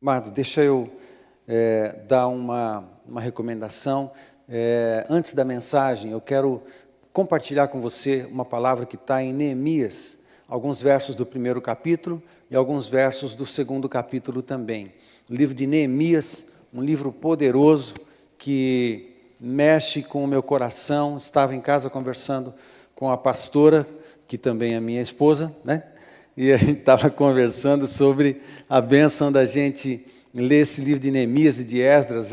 Amado, deixa eu dar uma recomendação. Antes da mensagem, eu quero compartilhar com você uma palavra que está em Neemias, alguns versos do primeiro capítulo e alguns versos do segundo capítulo também. O livro de Neemias, um livro poderoso que mexe com o meu coração. Estava em casa conversando com a pastora, que também é minha esposa, né? E a gente estava conversando sobre a bênção da gente ler esse livro de Neemias e de Esdras.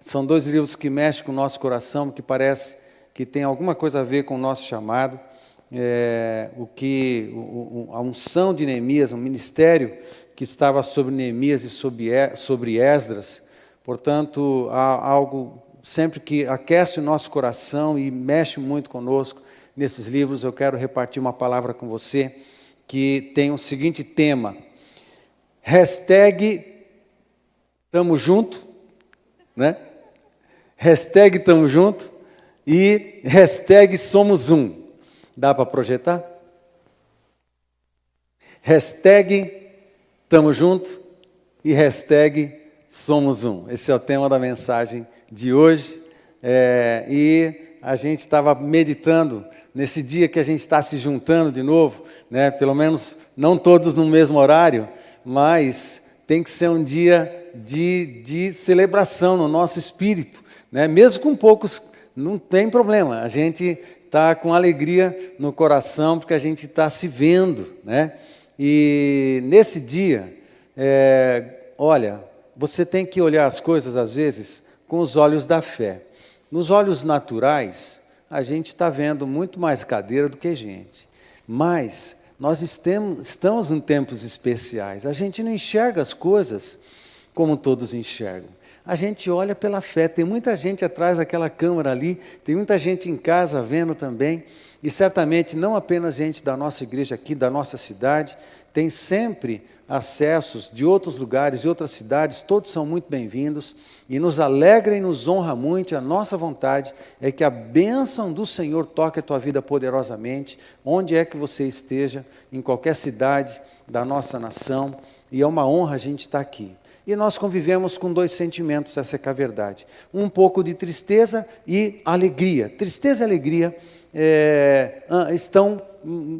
São dois livros que mexem com o nosso coração, que parece que tem alguma coisa a ver com o nosso chamado. A unção de Neemias, um ministério que estava sobre Neemias e sobre Esdras. Portanto, há algo sempre que aquece o nosso coração e mexe muito conosco nesses livros. Eu quero repartir uma palavra com você que tem o seguinte tema: #Tamo junto, né? #Tamo junto e #somos um. Dá para projetar? #Tamo junto e #somos um. Esse é o tema da mensagem de hoje. E a gente estava meditando nesse dia que a gente está se juntando de novo, né? Pelo menos não todos no mesmo horário, mas tem que ser um dia de celebração no nosso espírito, né? Mesmo com poucos, não tem problema, a gente está com alegria no coração, porque a gente está se vendo, né? E nesse dia, olha, você tem que olhar as coisas, às vezes, com os olhos da fé. Nos olhos naturais, a gente está vendo muito mais cadeira do que gente. Mas nós estamos em tempos especiais. A gente não enxerga as coisas como todos enxergam. A gente olha pela fé. Tem muita gente atrás daquela câmera ali, tem muita gente em casa vendo também. E certamente não apenas gente da nossa igreja aqui, da nossa cidade, tem sempre acessos de outros lugares, de outras cidades. Todos são muito bem-vindos. E nos alegra e nos honra muito. A nossa vontade é que a bênção do Senhor toque a tua vida poderosamente, onde é que você esteja, em qualquer cidade da nossa nação. E é uma honra a gente estar aqui. E nós convivemos com dois sentimentos, essa é que é a verdade. Um pouco de tristeza e alegria. Tristeza e alegria estão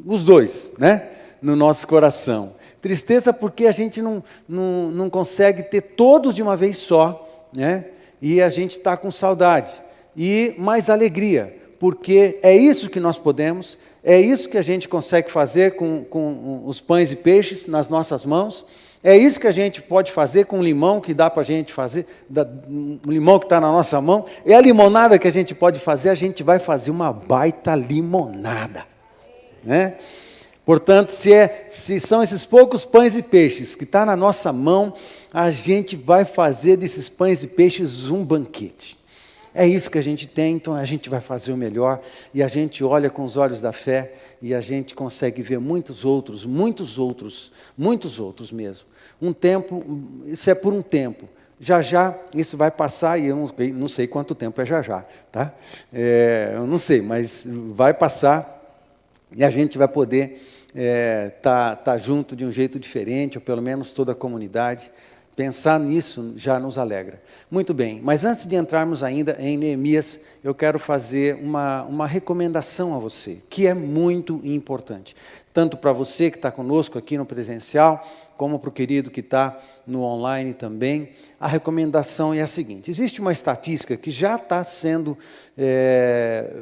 os dois, né, no nosso coração. Tristeza porque a gente não consegue ter todos de uma vez só, né? E a gente está com saudade. E mais alegria, porque é isso que nós podemos, é isso que a gente consegue fazer com os pães e peixes nas nossas mãos, é isso que a gente pode fazer com o limão que dá para a gente fazer, o limão que está na nossa mão, é a limonada que a gente pode fazer, a gente vai fazer uma baita limonada, né? Portanto, se são esses poucos pães e peixes que estão na nossa mão, a gente vai fazer desses pães e peixes um banquete. É isso que a gente tem, então a gente vai fazer o melhor, e a gente olha com os olhos da fé, e a gente consegue ver muitos outros mesmo. Um tempo, isso é por um tempo. Já já isso vai passar, e eu não sei quanto tempo é já já, tá? Eu não sei, mas vai passar, e a gente vai poder tá junto de um jeito diferente, ou pelo menos toda a comunidade. Pensar nisso já nos alegra. Muito bem, mas antes de entrarmos ainda em Neemias, eu quero fazer uma recomendação a você, que é muito importante. Tanto para você que está conosco aqui no presencial, como para o querido que está no online também. A recomendação é a seguinte: existe uma estatística que já está sendo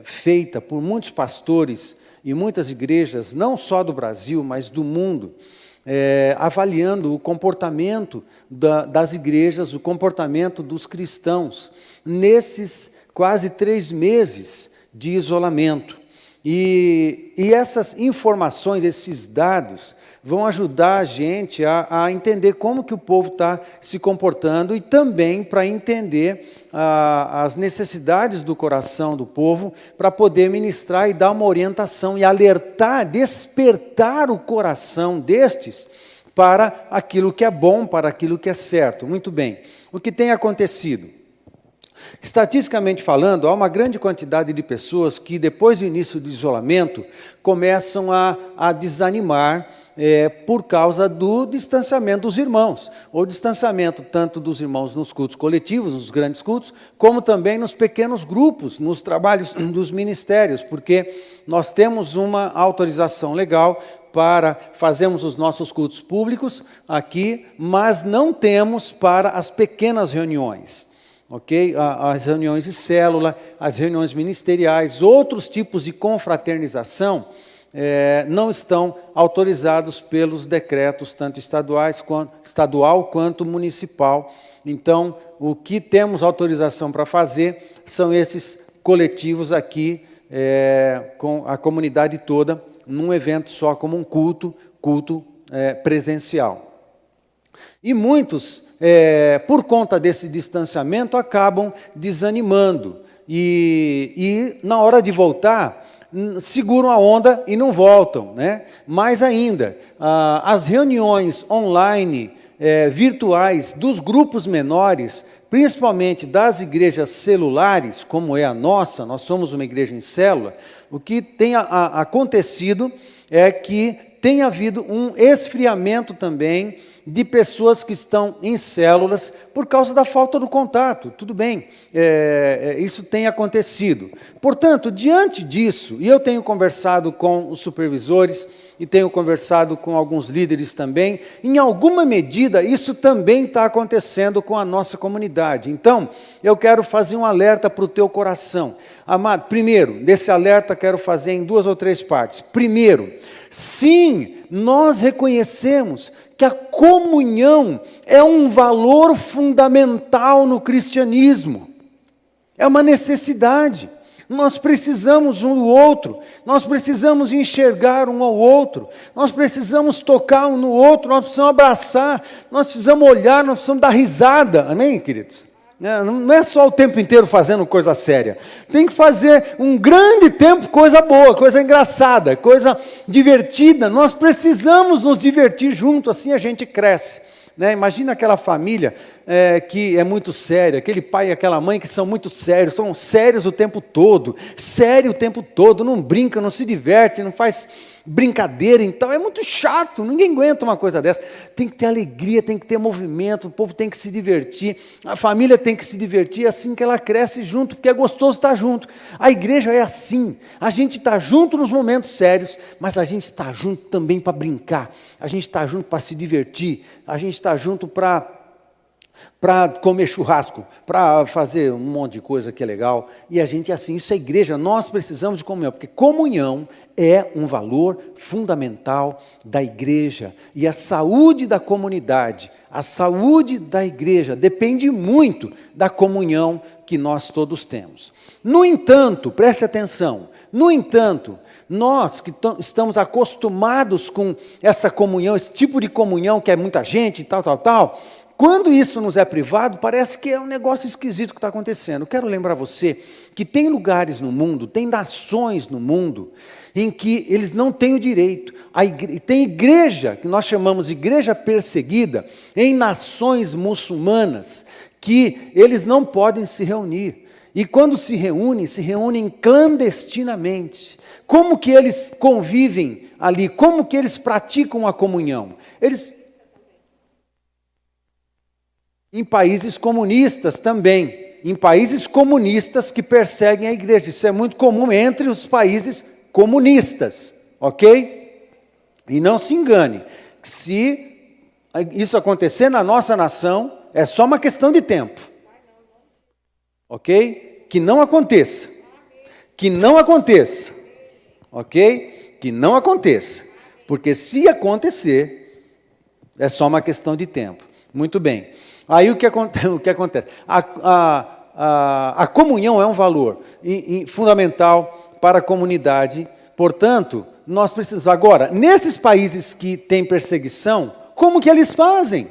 feita por muitos pastores e muitas igrejas, não só do Brasil, mas do mundo, avaliando o comportamento das igrejas, o comportamento dos cristãos, nesses quase 3 meses de isolamento. E essas informações, esses dados, vão ajudar a gente a entender como que o povo está se comportando, e também para entender as necessidades do coração do povo, para poder ministrar e dar uma orientação e alertar, despertar o coração destes para aquilo que é bom, para aquilo que é certo. Muito bem. O que tem acontecido? Estatisticamente falando, há uma grande quantidade de pessoas que, depois do início do isolamento, começam a desanimar por causa do distanciamento dos irmãos, ou distanciamento tanto dos irmãos nos cultos coletivos, nos grandes cultos, como também nos pequenos grupos, nos trabalhos dos ministérios, porque nós temos uma autorização legal para fazermos os nossos cultos públicos aqui, mas não temos para as pequenas reuniões. Ok? As reuniões de célula, as reuniões ministeriais, outros tipos de confraternização não estão autorizados pelos decretos, tanto estadual quanto municipal. Então, o que temos autorização para fazer são esses coletivos aqui, com a comunidade toda, num evento só, como um culto presencial. E muitos, por conta desse distanciamento, acabam desanimando. E na hora de voltar, seguram a onda e não voltam, né? Mais ainda, as reuniões online, virtuais, dos grupos menores, principalmente das igrejas celulares, como é a nossa, nós somos uma igreja em célula, o que tem acontecido é que tem havido um esfriamento também de pessoas que estão em células por causa da falta do contato. Tudo bem, isso tem acontecido. Portanto, diante disso, e eu tenho conversado com os supervisores e tenho conversado com alguns líderes também, em alguma medida isso também está acontecendo com a nossa comunidade. Então, eu quero fazer um alerta para o teu coração. Amado, primeiro, desse alerta quero fazer em 2 ou 3 partes. Primeiro, sim, nós reconhecemos que a comunhão é um valor fundamental no cristianismo. É uma necessidade. Nós precisamos um do outro, nós precisamos enxergar um ao outro, nós precisamos tocar um no outro, nós precisamos abraçar, nós precisamos olhar, nós precisamos dar risada. Amém, queridos? Não é só o tempo inteiro fazendo coisa séria. Tem que fazer um grande tempo coisa boa, coisa engraçada, coisa divertida. Nós precisamos nos divertir junto, assim a gente cresce. Né? Imagina aquela família que é muito séria, aquele pai e aquela mãe que são muito sérios, são sérios o tempo todo, não brinca, não se diverte, não faz brincadeira, então é muito chato, ninguém aguenta uma coisa dessa. Tem que ter alegria, tem que ter movimento, o povo tem que se divertir, a família tem que se divertir, é assim que ela cresce junto, porque é gostoso estar junto. A igreja é assim, a gente está junto nos momentos sérios, mas a gente está junto também para brincar, a gente está junto para se divertir, a gente está junto para comer churrasco, para fazer um monte de coisa que é legal, e a gente é assim, isso é igreja, nós precisamos de comunhão, porque comunhão é um valor fundamental da igreja, e a saúde da comunidade, a saúde da igreja depende muito da comunhão que nós todos temos. No entanto, preste atenção, nós que estamos acostumados com essa comunhão, esse tipo de comunhão que é muita gente e tal, quando isso nos é privado, parece que é um negócio esquisito que está acontecendo. Eu quero lembrar você que tem lugares no mundo, tem nações no mundo, em que eles não têm o direito. Tem igreja, que nós chamamos de igreja perseguida, em nações muçulmanas, que eles não podem se reunir. E quando se reúnem clandestinamente. Como que eles convivem ali? Como que eles praticam a comunhão? Em países comunistas também, em países comunistas que perseguem a igreja. Isso é muito comum entre os países comunistas, ok? E não se engane, se isso acontecer na nossa nação, é só uma questão de tempo, ok? Que não aconteça, ok? Que não aconteça, porque se acontecer, é só uma questão de tempo. Muito bem. Aí o que acontece? A comunhão é um valor fundamental para a comunidade, portanto, nós precisamos. Agora, nesses países que têm perseguição, como que eles fazem?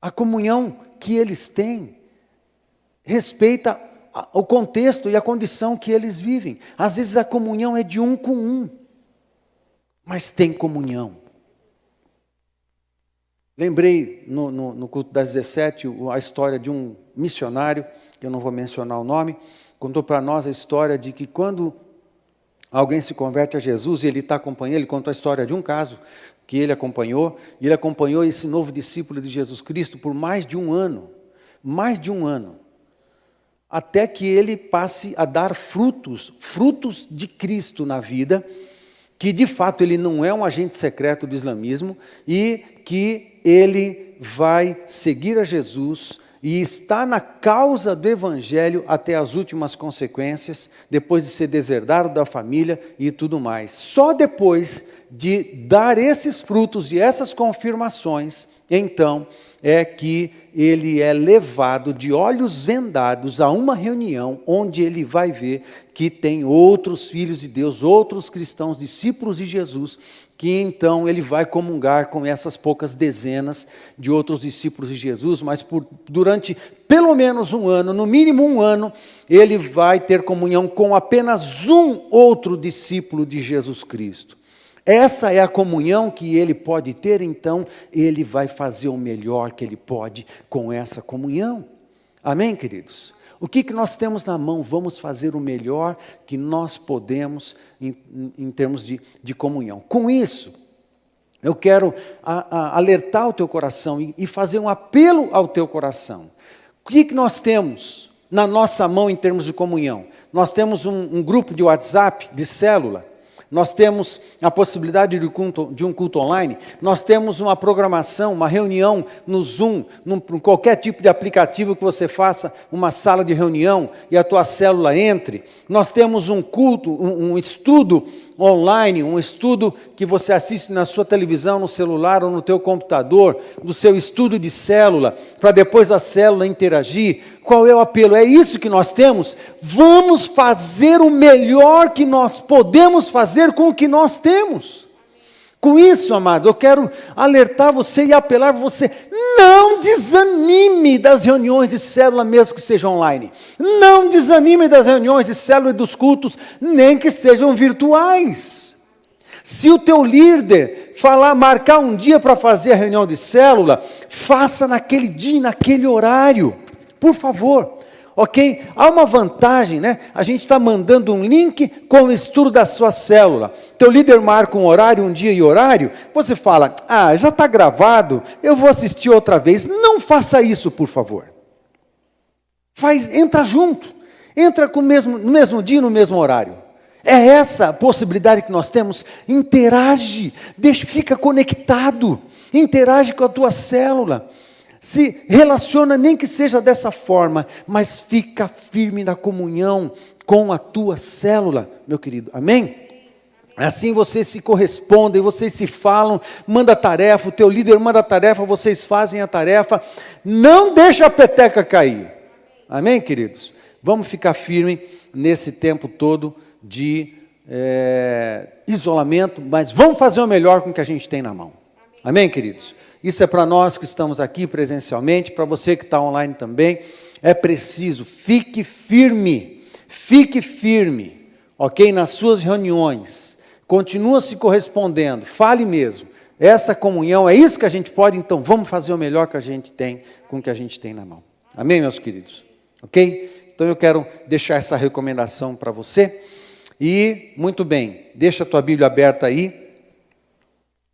A comunhão que eles têm respeita o contexto e a condição que eles vivem. Às vezes a comunhão é de um com um, mas tem comunhão. Lembrei no culto das 17 a história de um missionário, que eu não vou mencionar o nome, contou para nós a história de que quando alguém se converte a Jesus e ele está acompanhando, ele contou a história de um caso que ele acompanhou, e ele acompanhou esse novo discípulo de Jesus Cristo por mais de um ano, até que ele passe a dar frutos de Cristo na vida, que de fato ele não é um agente secreto do islamismo, e que ele vai seguir a Jesus e está na causa do Evangelho até as últimas consequências, depois de ser deserdado da família e tudo mais. Só depois de dar esses frutos e essas confirmações, então, é que ele é levado de olhos vendados a uma reunião onde ele vai ver que tem outros filhos de Deus, outros cristãos, discípulos de Jesus, que então ele vai comungar com essas poucas dezenas de outros discípulos de Jesus, mas durante pelo menos um ano, no mínimo um ano, ele vai ter comunhão com apenas um outro discípulo de Jesus Cristo. Essa é a comunhão que ele pode ter, então ele vai fazer o melhor que ele pode com essa comunhão. Amém, queridos? O que nós temos na mão? Vamos fazer o melhor que nós podemos em termos de comunhão. Com isso, eu quero alertar o teu coração e fazer um apelo ao teu coração. O que nós temos na nossa mão em termos de comunhão? Nós temos um grupo de WhatsApp, de célula. Nós temos a possibilidade de um culto online, nós temos uma programação, uma reunião no Zoom, qualquer tipo de aplicativo que você faça, uma sala de reunião e a tua célula entre. Nós temos um culto, um estudo online, um estudo que você assiste na sua televisão, no celular ou no teu computador, do seu estudo de célula, para depois a célula interagir. Qual é o apelo? É isso que nós temos? Vamos fazer o melhor que nós podemos fazer com o que nós temos. Com isso, amado, eu quero alertar você e apelar para você, não desanime das reuniões de célula, mesmo que sejam online. Não desanime das reuniões de célula e dos cultos, nem que sejam virtuais. Se o teu líder marcar um dia para fazer a reunião de célula, faça naquele dia, naquele horário. Por favor, ok? Há uma vantagem, né? A gente está mandando um link com o estudo da sua célula. Teu líder marca um horário, um dia e horário, você fala, já está gravado, eu vou assistir outra vez. Não faça isso, por favor. Entra junto, entra no mesmo dia, no mesmo horário. É essa a possibilidade que nós temos. Interage, fica conectado, interage com a tua célula. Se relaciona, nem que seja dessa forma, mas fica firme na comunhão com a tua célula, meu querido, amém? Assim vocês se correspondem, vocês se falam, manda tarefa, o teu líder manda tarefa, vocês fazem a tarefa, não deixa a peteca cair, amém, queridos? Vamos ficar firme nesse tempo todo de isolamento, mas vamos fazer o melhor com o que a gente tem na mão, amém, queridos? Isso é para nós que estamos aqui presencialmente, para você que está online também. É preciso, fique firme, ok? Nas suas reuniões. Continua se correspondendo, fale mesmo. Essa comunhão, é isso que a gente pode, então vamos fazer o melhor que a gente tem com o que a gente tem na mão. Amém, meus queridos? Ok? Então eu quero deixar essa recomendação para você. E, muito bem, deixa a tua Bíblia aberta aí,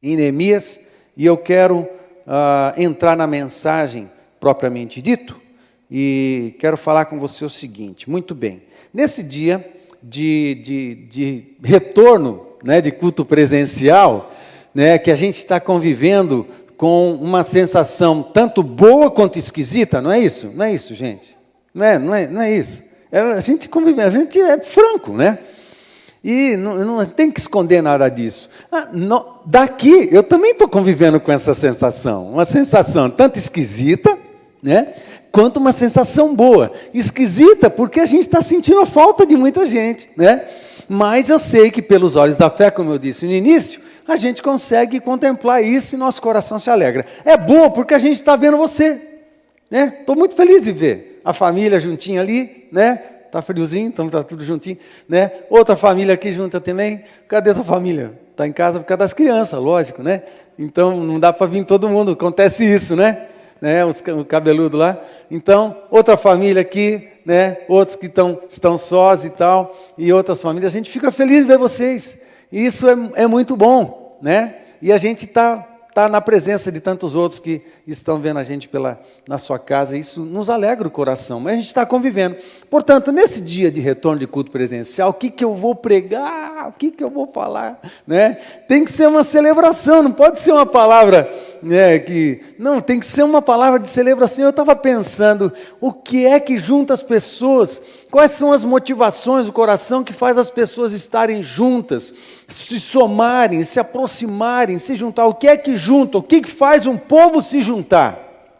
em Neemias, e eu quero entrar na mensagem propriamente dito, e quero falar com você o seguinte, muito bem, nesse dia de retorno, né, de culto presencial, né, que a gente está convivendo com uma sensação tanto boa quanto esquisita, não é isso? Não é isso, gente? Não é isso. A gente convive, a gente é franco, né? E não tem que esconder nada disso. Daqui, eu também estou convivendo com essa sensação. Uma sensação tanto esquisita, né, quanto uma sensação boa. Esquisita porque a gente está sentindo a falta de muita gente, né? Mas eu sei que pelos olhos da fé, como eu disse no início, a gente consegue contemplar isso e nosso coração se alegra. É boa porque a gente está vendo você, né? Estou muito feliz de ver a família juntinha ali, né? Tá friozinho, então tá tudo juntinho, né? Outra família aqui junta também. Cadê a tua família? Tá em casa por causa das crianças, lógico, né? Então não dá para vir todo mundo, acontece isso, né? O cabeludo lá. Então, outra família aqui, né? Outros que estão sós e tal, e outras famílias. A gente fica feliz de ver vocês. E isso é muito bom, né? E a gente está na presença de tantos outros que estão vendo a gente na sua casa. Isso nos alegra o coração, mas a gente está convivendo. Portanto, nesse dia de retorno de culto presencial, o que eu vou pregar? O que eu vou falar? Né? Tem que ser uma celebração, não pode ser uma palavra... Não, tem que ser uma palavra de celebração. Eu estava pensando, o que é que junta as pessoas? Quais são as motivações do coração que faz as pessoas estarem juntas, se somarem, se aproximarem, se juntar? O que é que junta? O que faz um povo se juntar?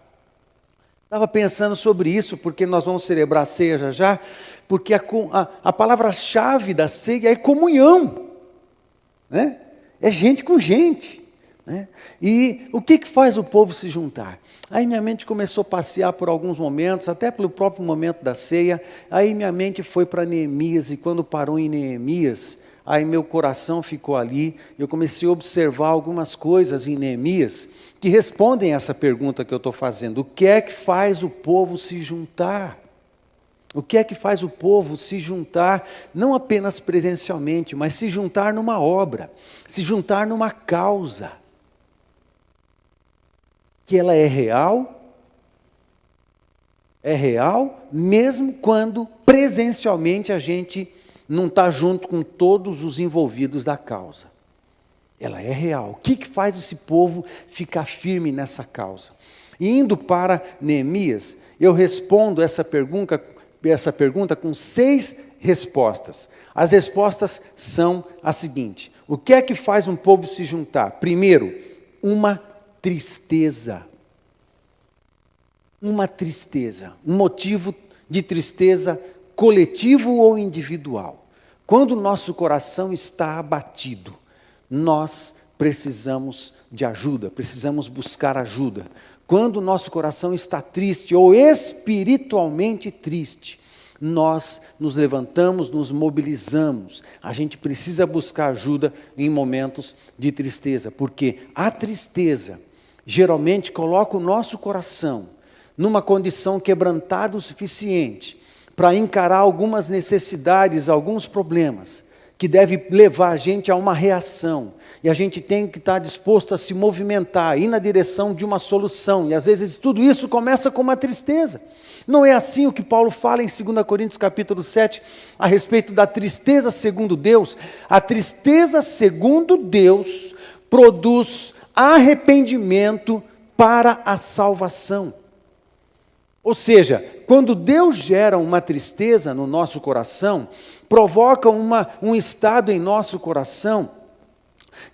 Estava pensando sobre isso, porque nós vamos celebrar a ceia já, porque a palavra-chave da ceia é comunhão, né? É gente com gente. E o que faz o povo se juntar? Aí minha mente começou a passear por alguns momentos, até pelo próprio momento da ceia. Aí minha mente foi para Neemias, e quando parou em Neemias, aí meu coração ficou ali. Eu comecei a observar algumas coisas em Neemias que respondem essa pergunta que eu estou fazendo. O que é que faz o povo se juntar? O que é que faz o povo se juntar, não apenas presencialmente, mas se juntar numa obra, se juntar numa causa? Que ela é real mesmo quando presencialmente a gente não está junto com todos os envolvidos da causa. Ela é real. O que faz esse povo ficar firme nessa causa? E indo para Neemias, eu respondo essa pergunta com 6 respostas. As respostas são as seguintes: o que é que faz um povo se juntar? Primeiro, uma tristeza. Um motivo de tristeza coletivo ou individual. Quando o nosso coração está abatido, nós precisamos de ajuda, precisamos buscar ajuda. Quando o nosso coração está triste ou espiritualmente triste, nós nos levantamos, nos mobilizamos. A gente precisa buscar ajuda em momentos de tristeza, porque a tristeza geralmente coloca o nosso coração numa condição quebrantada o suficiente para encarar algumas necessidades, alguns problemas, que deve levar a gente a uma reação. E a gente tem que estar disposto a se movimentar, ir na direção de uma solução. E às vezes tudo isso começa com uma tristeza. Não é assim o que Paulo fala em 2 Coríntios capítulo 7, a respeito da tristeza segundo Deus? A tristeza segundo Deus produz arrependimento para a salvação. Ou seja, quando Deus gera uma tristeza no nosso coração, provoca um estado em nosso coração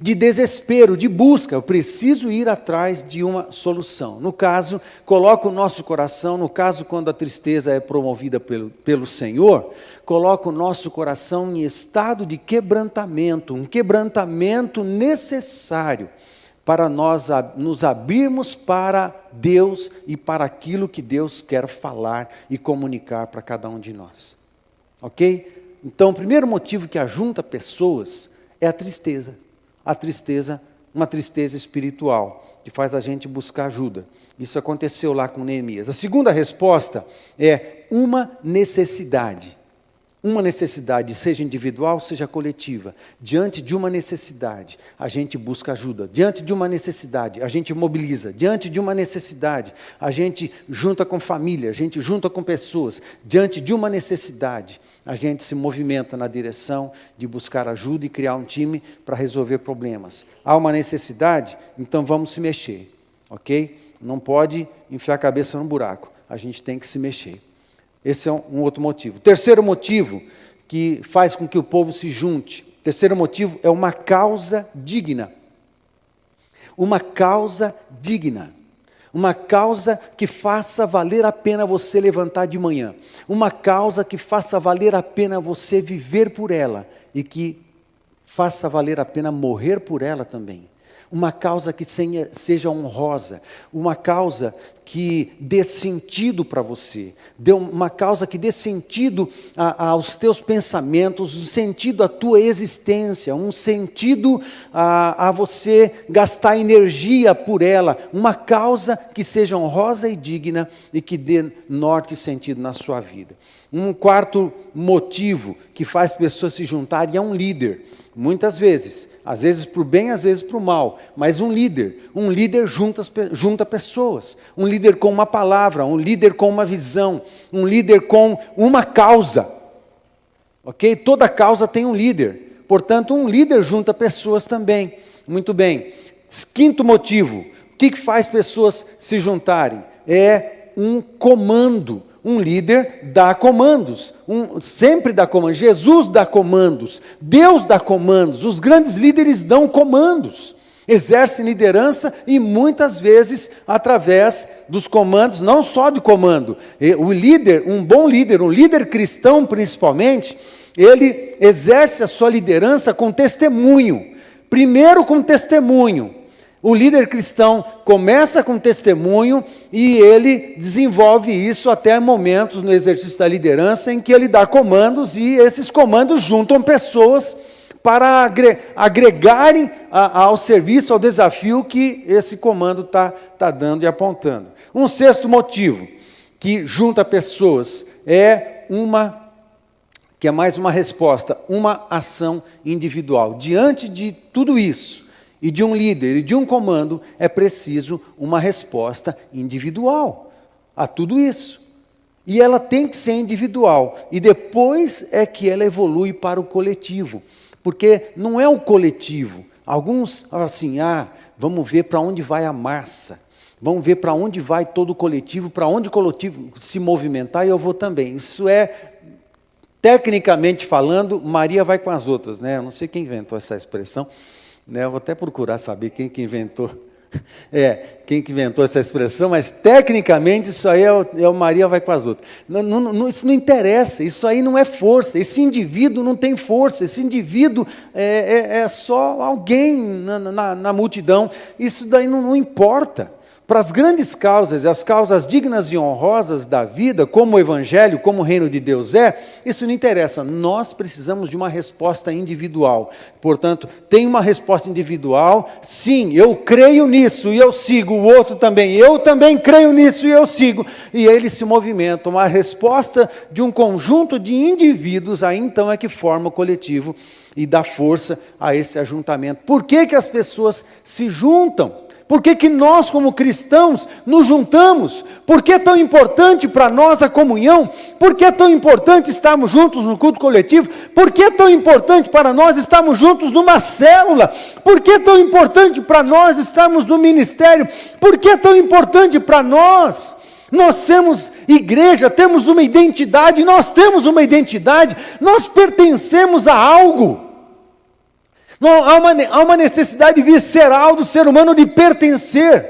de desespero, de busca. Eu preciso ir atrás de uma solução. No caso, coloca o nosso coração, no caso quando a tristeza é promovida pelo Senhor, coloca o nosso coração em estado de quebrantamento, um quebrantamento necessário para nós nos abrirmos para Deus e para aquilo que Deus quer falar e comunicar para cada um de nós. Ok? Então, o primeiro motivo que ajunta pessoas é a tristeza. A tristeza, uma tristeza espiritual, que faz a gente buscar ajuda. Isso aconteceu lá com Neemias. A segunda resposta é uma necessidade. Uma necessidade, seja individual, seja coletiva. Diante de uma necessidade, a gente busca ajuda. Diante de uma necessidade, a gente mobiliza. Diante de uma necessidade, a gente junta com família, a gente junta com pessoas. Diante de uma necessidade, a gente se movimenta na direção de buscar ajuda e criar um time para resolver problemas. Há uma necessidade, então vamos se mexer, ok? Não pode enfiar a cabeça no buraco, a gente tem que se mexer. Esse é um outro motivo. Terceiro motivo que faz com que o povo se junte. Terceiro motivo é uma causa digna. Uma causa digna. Uma causa que faça valer a pena você levantar de manhã. Uma causa que faça valer a pena você viver por ela. E que faça valer a pena morrer por ela também. Uma causa que seja honrosa. Uma causa que dê sentido para você, dê uma causa que dê sentido aos teus pensamentos, um sentido à tua existência, um sentido a você gastar energia por ela, uma causa que seja honrosa e digna e que dê norte e sentido na sua vida. Um quarto motivo que faz pessoas se juntarem é um líder. Muitas vezes, às vezes para o bem, às vezes para o mal, mas um líder junta pessoas, um líder com uma palavra, um líder com uma visão, um líder com uma causa, ok? Toda causa tem um líder, portanto um líder junta pessoas também. Muito bem. Quinto motivo, o que faz pessoas se juntarem? É um comando. Um líder dá comandos, sempre dá comandos. Jesus dá comandos, Deus dá comandos, os grandes líderes dão comandos, exercem liderança e muitas vezes através dos comandos, não só de comando. O líder, um bom líder, um líder cristão principalmente, ele exerce a sua liderança com testemunho, primeiro com testemunho. O líder cristão começa com testemunho e ele desenvolve isso até momentos no exercício da liderança em que ele dá comandos e esses comandos juntam pessoas para agregarem ao serviço, ao desafio que esse comando está dando e apontando. Um sexto motivo que junta pessoas que é mais uma resposta, uma ação individual. Diante de tudo isso, e de um líder, e de um comando, é preciso uma resposta individual a tudo isso. E ela tem que ser individual, e depois é que ela evolui para o coletivo, porque não é o coletivo. Alguns falam assim, vamos ver para onde vai a massa, vamos ver para onde vai todo o coletivo, para onde o coletivo se movimentar, e eu vou também. Isso é, tecnicamente falando, Maria vai com as outras, né? Eu não sei quem inventou essa expressão, eu vou até procurar saber quem que inventou essa expressão, mas tecnicamente isso aí é o Maria vai com as outras. Isso não interessa, isso aí não é força, esse indivíduo não tem força, esse indivíduo é só alguém na multidão, isso daí não importa. Para as grandes causas, as causas dignas e honrosas da vida, como o Evangelho, como o reino de Deus isso não interessa. Nós precisamos de uma resposta individual. Portanto, tem uma resposta individual, sim, eu creio nisso e eu sigo, o outro também, eu também creio nisso e eu sigo. E eles se movimentam. A resposta de um conjunto de indivíduos, aí então é que forma o coletivo e dá força a esse ajuntamento. Por que as pessoas se juntam? Por que nós, como cristãos, nos juntamos? Por que é tão importante para nós a comunhão? Por que é tão importante estarmos juntos no culto coletivo? Por que é tão importante para nós estarmos juntos numa célula? Por que é tão importante para nós estarmos no ministério? Por que é tão importante para nós? Nós temos igreja, temos uma identidade, nós temos uma identidade, nós pertencemos a algo. Há uma necessidade visceral do ser humano de pertencer,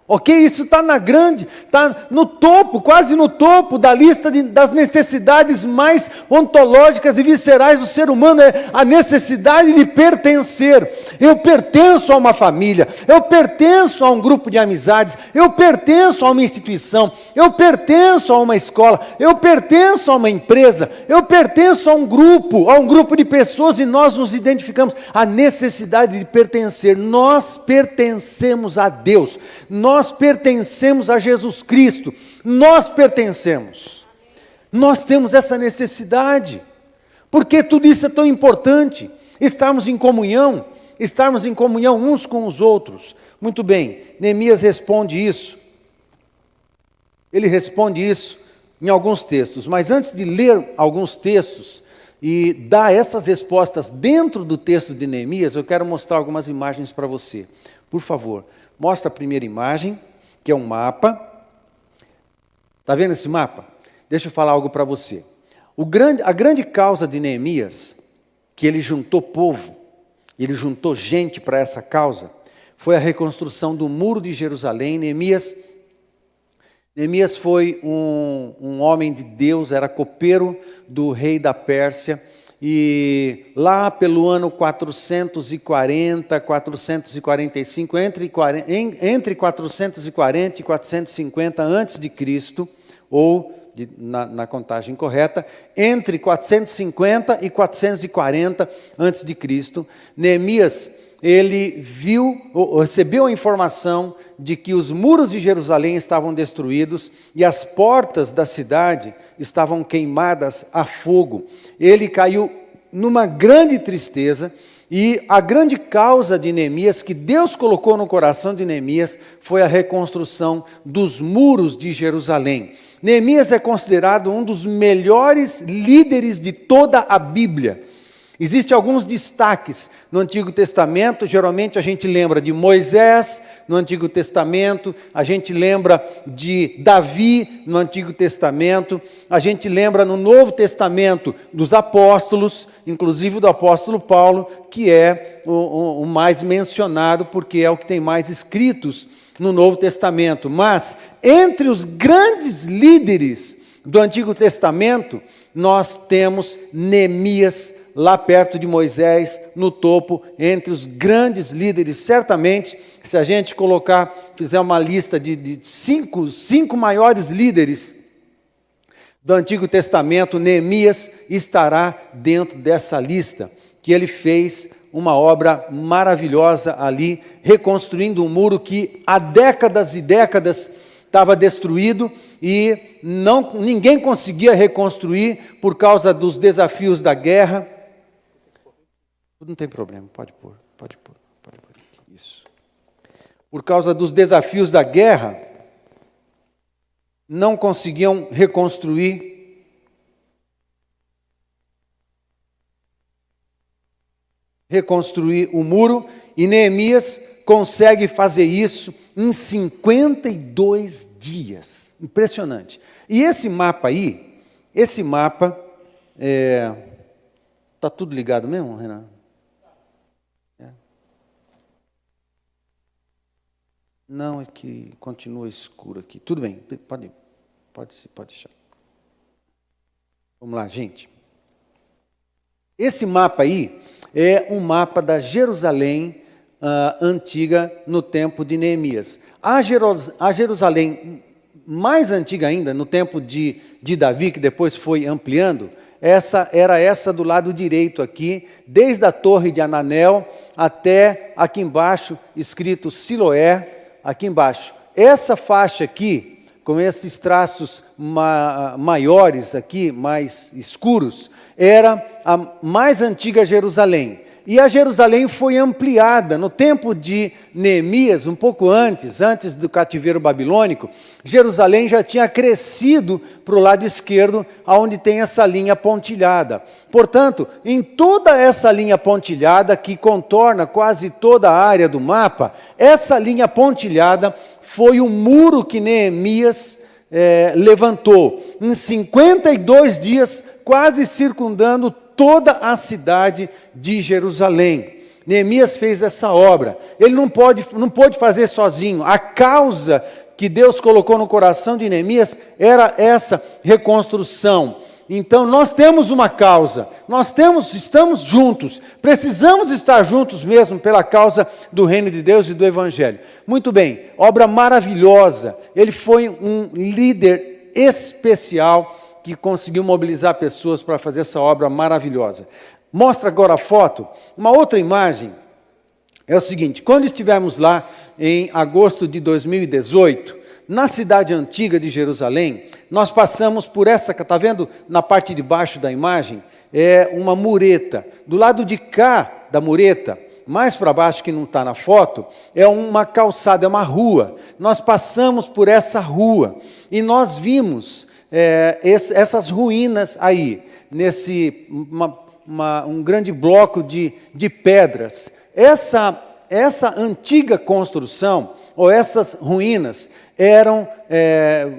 ok? Isso está está no topo, quase no topo da lista das necessidades mais ontológicas e viscerais do ser humano, é a necessidade de pertencer. Eu pertenço a uma família, eu pertenço a um grupo de amizades, eu pertenço a uma instituição, eu pertenço a uma escola, eu pertenço a uma empresa, eu pertenço a um grupo de pessoas e nós nos identificamos. A necessidade de pertencer, nós pertencemos a Deus, nós pertencemos a Jesus Cristo, nós pertencemos, nós temos essa necessidade, porque tudo isso é tão importante, estarmos em comunhão uns com os outros. Muito bem, Neemias responde isso, ele responde isso em alguns textos, mas antes de ler alguns textos e dar essas respostas dentro do texto de Neemias, eu quero mostrar algumas imagens para você. Por favor, mostra a primeira imagem, que é um mapa. Está vendo esse mapa? Deixa eu falar algo para você. A grande causa de Neemias, que ele juntou povo, ele juntou gente para essa causa, foi a reconstrução do muro de Jerusalém. Neemias foi um homem de Deus, era copeiro do rei da Pérsia, e lá pelo ano 440, 445, entre 440 e 450 antes de Cristo, ou na contagem correta, entre 450 e 440 antes de Cristo, Neemias, ele recebeu a informação de que os muros de Jerusalém estavam destruídos e as portas da cidade estavam queimadas a fogo. Ele caiu numa grande tristeza e a grande causa de Neemias, que Deus colocou no coração de Neemias, foi a reconstrução dos muros de Jerusalém. Neemias é considerado um dos melhores líderes de toda a Bíblia. Existem alguns destaques no Antigo Testamento, geralmente a gente lembra de Moisés no Antigo Testamento, a gente lembra de Davi no Antigo Testamento, a gente lembra no Novo Testamento dos apóstolos, inclusive do apóstolo Paulo, que é o mais mencionado, porque é o que tem mais escritos no Novo Testamento. Mas, entre os grandes líderes do Antigo Testamento, nós temos Neemias, lá perto de Moisés, no topo, entre os grandes líderes. Certamente, se a gente fizer uma lista de cinco maiores líderes do Antigo Testamento, Neemias estará dentro dessa lista, que ele fez uma obra maravilhosa ali, reconstruindo um muro que há décadas e décadas estava destruído e ninguém conseguia reconstruir por causa dos desafios da guerra. Não tem problema, pode pôr. Isso. Por causa dos desafios da guerra, não conseguiam reconstruir. O muro, e Neemias consegue fazer isso em 52 dias. Impressionante. E esse mapa aí, está tudo ligado mesmo, Renan? Não, é que continua escuro aqui. Tudo bem, pode deixar. Vamos lá, gente. Esse mapa aí é um mapa da Jerusalém antiga no tempo de Neemias. A Jerusalém mais antiga ainda, no tempo de Davi, que depois foi ampliando, era essa do lado direito aqui, desde a torre de Ananel até aqui embaixo, escrito Siloé, aqui embaixo. Essa faixa aqui, com esses traços maiores aqui, mais escuros, era a mais antiga Jerusalém. E a Jerusalém foi ampliada no tempo de Neemias, um pouco antes do cativeiro babilônico. Jerusalém já tinha crescido para o lado esquerdo, onde tem essa linha pontilhada. Portanto, em toda essa linha pontilhada, que contorna quase toda a área do mapa, essa linha pontilhada foi o muro que Neemias levantou, em 52 dias, quase circundando toda a cidade de Jerusalém. Neemias fez essa obra. Ele não pôde fazer sozinho. A causa que Deus colocou no coração de Neemias era essa reconstrução. Então, nós temos uma causa, estamos juntos, precisamos estar juntos mesmo pela causa do reino de Deus e do Evangelho. Muito bem, obra maravilhosa. Ele foi um líder especial que conseguiu mobilizar pessoas para fazer essa obra maravilhosa. Mostra agora a foto. Uma outra imagem é o seguinte: quando estivemos lá em agosto de 2018, na cidade antiga de Jerusalém, nós passamos por essa, está vendo na parte de baixo da imagem? É uma mureta. Do lado de cá da mureta, mais para baixo, que não está na foto, é uma calçada, é uma rua. Nós passamos por essa rua e nós vimos essas ruínas aí, um grande bloco de pedras. Essa antiga construção, ou essas ruínas,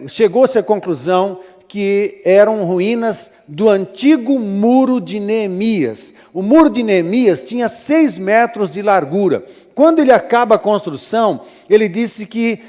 chegou-se à conclusão que eram ruínas do antigo muro de Neemias. O muro de Neemias tinha 6 metros de largura. Quando ele acaba a construção, ele disse que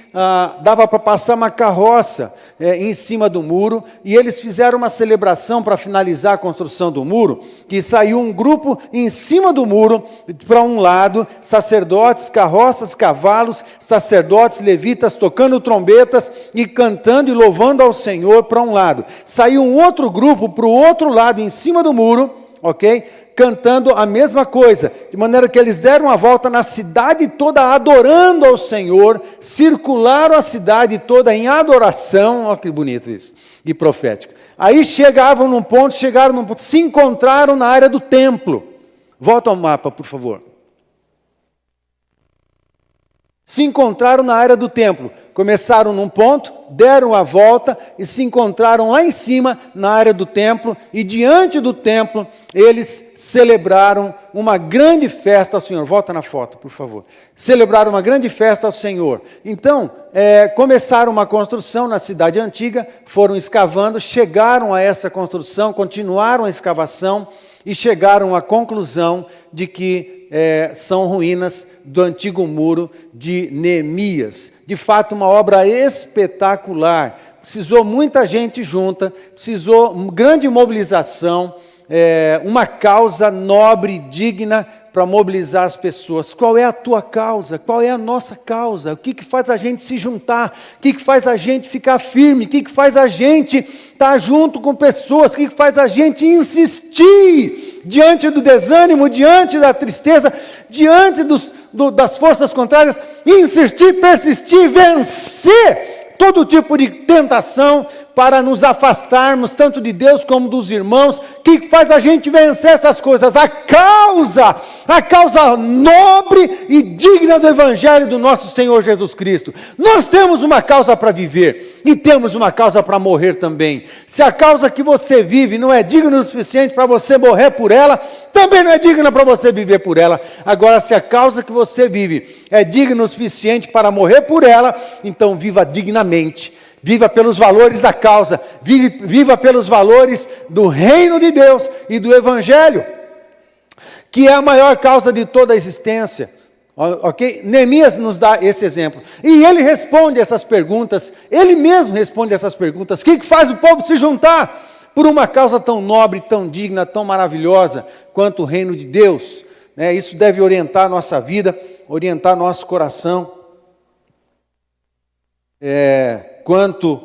dava para passar uma carroça em cima do muro, e eles fizeram uma celebração para finalizar a construção do muro, que saiu um grupo em cima do muro, para um lado, sacerdotes, carroças, cavalos, sacerdotes, levitas, tocando trombetas e cantando e louvando ao Senhor para um lado. Saiu um outro grupo para o outro lado, em cima do muro, ok? Cantando a mesma coisa, de maneira que eles deram a volta na cidade toda adorando ao Senhor, circularam a cidade toda em adoração, olha que bonito isso, e profético. Aí chegaram num ponto, se encontraram na área do templo. Volta ao mapa, por favor. Se encontraram na área do templo. Começaram num ponto, deram a volta e se encontraram lá em cima, na área do templo, e diante do templo, eles celebraram uma grande festa ao Senhor. Volta na foto, por favor. Celebraram uma grande festa ao Senhor. Então, começaram uma construção na cidade antiga, foram escavando, chegaram a essa construção, continuaram a escavação e chegaram à conclusão de que são ruínas do antigo muro de Neemias. De fato, uma obra espetacular. Precisou muita gente junta, precisou grande mobilização, uma causa nobre, digna, para mobilizar as pessoas. Qual é a tua causa? Qual é a nossa causa? O que faz a gente se juntar? O que faz a gente ficar firme? O que faz a gente estar junto com pessoas? O que faz a gente insistir diante do desânimo, diante da tristeza, diante das forças contrárias? Insistir, persistir, vencer todo tipo de tentação para nos afastarmos tanto de Deus como dos irmãos. O que faz a gente vencer essas coisas? A causa nobre e digna do Evangelho do nosso Senhor Jesus Cristo. Nós temos uma causa para viver e temos uma causa para morrer também. Se a causa que você vive não é digna o suficiente para você morrer por ela, também não é digna para você viver por ela. Agora, se a causa que você vive é digna o suficiente para morrer por ela, então viva dignamente. Viva pelos valores da causa, viva pelos valores do reino de Deus e do Evangelho, que é a maior causa de toda a existência. Ok? Neemias nos dá esse exemplo. E ele responde essas perguntas, ele mesmo responde essas perguntas. O que faz o povo se juntar por uma causa tão nobre, tão digna, tão maravilhosa quanto o reino de Deus? Isso deve orientar a nossa vida, orientar nosso coração. Quanto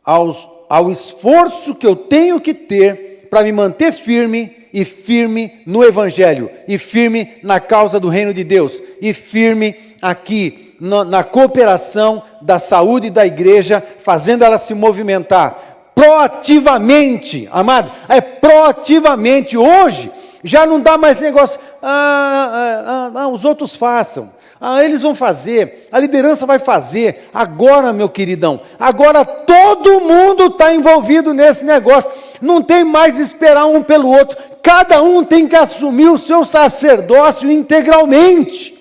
ao esforço que eu tenho que ter para me manter firme no Evangelho, e firme na causa do reino de Deus, e firme aqui na cooperação da saúde da igreja, fazendo ela se movimentar proativamente, amado, proativamente. Hoje já não dá mais negócio, os outros façam. Eles vão fazer, a liderança vai fazer. Agora, meu queridão, agora todo mundo está envolvido nesse negócio. Não tem mais esperar um pelo outro. Cada um tem que assumir o seu sacerdócio integralmente.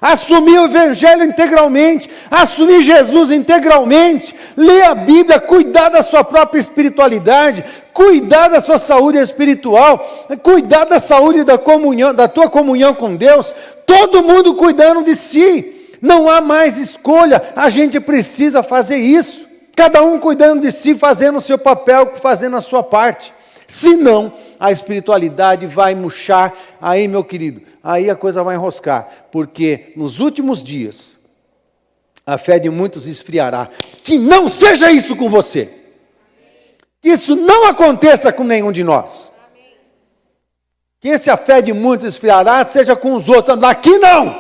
Assumir o Evangelho integralmente. Assumir Jesus integralmente. Ler a Bíblia, cuidar da sua própria espiritualidade. Cuidar da sua saúde espiritual. Cuidar da saúde da comunhão, da tua comunhão com Deus. Todo mundo cuidando de si, não há mais escolha, a gente precisa fazer isso, cada um cuidando de si, fazendo o seu papel, fazendo a sua parte, senão a espiritualidade vai murchar. Aí, meu querido, aí a coisa vai enroscar, porque nos últimos dias, a fé de muitos esfriará. Que não seja isso com você, que isso não aconteça com nenhum de nós. Que se a fé de muitos esfriará, seja com os outros. Aqui não.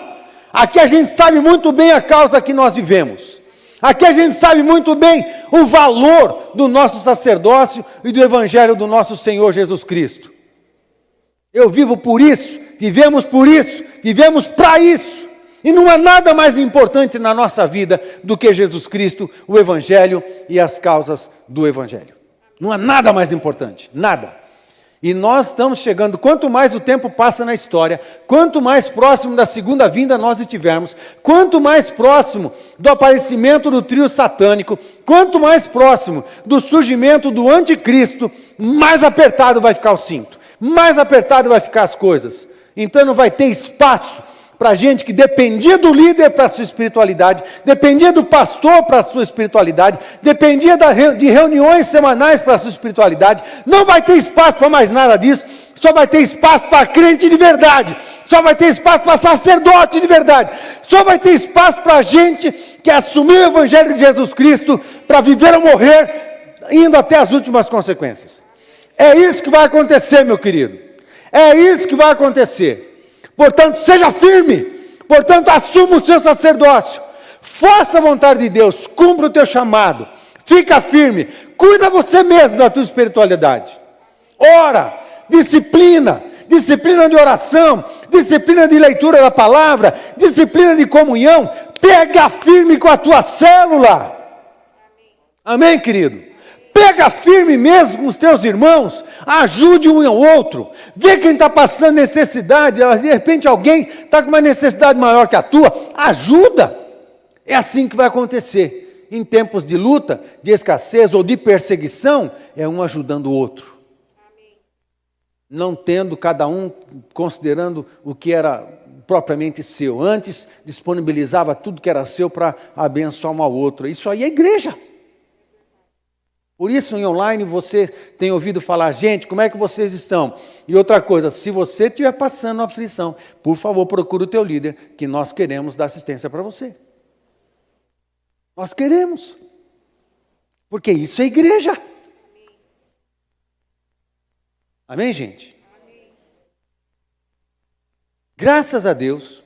Aqui a gente sabe muito bem a causa que nós vivemos. Aqui a gente sabe muito bem o valor do nosso sacerdócio e do Evangelho do nosso Senhor Jesus Cristo. Eu vivo por isso, vivemos por isso, vivemos para isso. E não há nada mais importante na nossa vida do que Jesus Cristo, o Evangelho e as causas do Evangelho. Não há nada mais importante, nada. E nós estamos chegando, quanto mais o tempo passa na história, quanto mais próximo da segunda vinda nós estivermos, quanto mais próximo do aparecimento do trio satânico, quanto mais próximo do surgimento do anticristo, mais apertado vai ficar o cinto, mais apertado vai ficar as coisas. Então não vai ter espaço para gente que dependia do líder para a sua espiritualidade, dependia do pastor para a sua espiritualidade, dependia de reuniões semanais para a sua espiritualidade. Não vai ter espaço para mais nada disso, só vai ter espaço para crente de verdade, só vai ter espaço para sacerdote de verdade, só vai ter espaço para gente que assumiu o Evangelho de Jesus Cristo para viver ou morrer, indo até as últimas consequências. É isso que vai acontecer, meu querido, é isso que vai acontecer. Portanto, seja firme, portanto, assuma o seu sacerdócio, faça a vontade de Deus, cumpra o teu chamado, fica firme, cuida você mesmo da tua espiritualidade, ora, disciplina de oração, disciplina de leitura da palavra, disciplina de comunhão, pega firme com a tua célula, amém, querido? Pega firme mesmo com os teus irmãos, ajude um ao outro, vê quem está passando necessidade, de repente alguém está com uma necessidade maior que a tua, ajuda, é assim que vai acontecer, em tempos de luta, de escassez ou de perseguição, é um ajudando o outro, não tendo cada um considerando o que era propriamente seu, antes disponibilizava tudo que era seu para abençoar um ao outro, isso aí é igreja. Por isso, em online, você tem ouvido falar, gente, como é que vocês estão? E outra coisa, se você estiver passando aflição, por favor, procure o teu líder, que nós queremos dar assistência para você. Nós queremos. Porque isso é igreja. Amém, gente? Graças a Deus,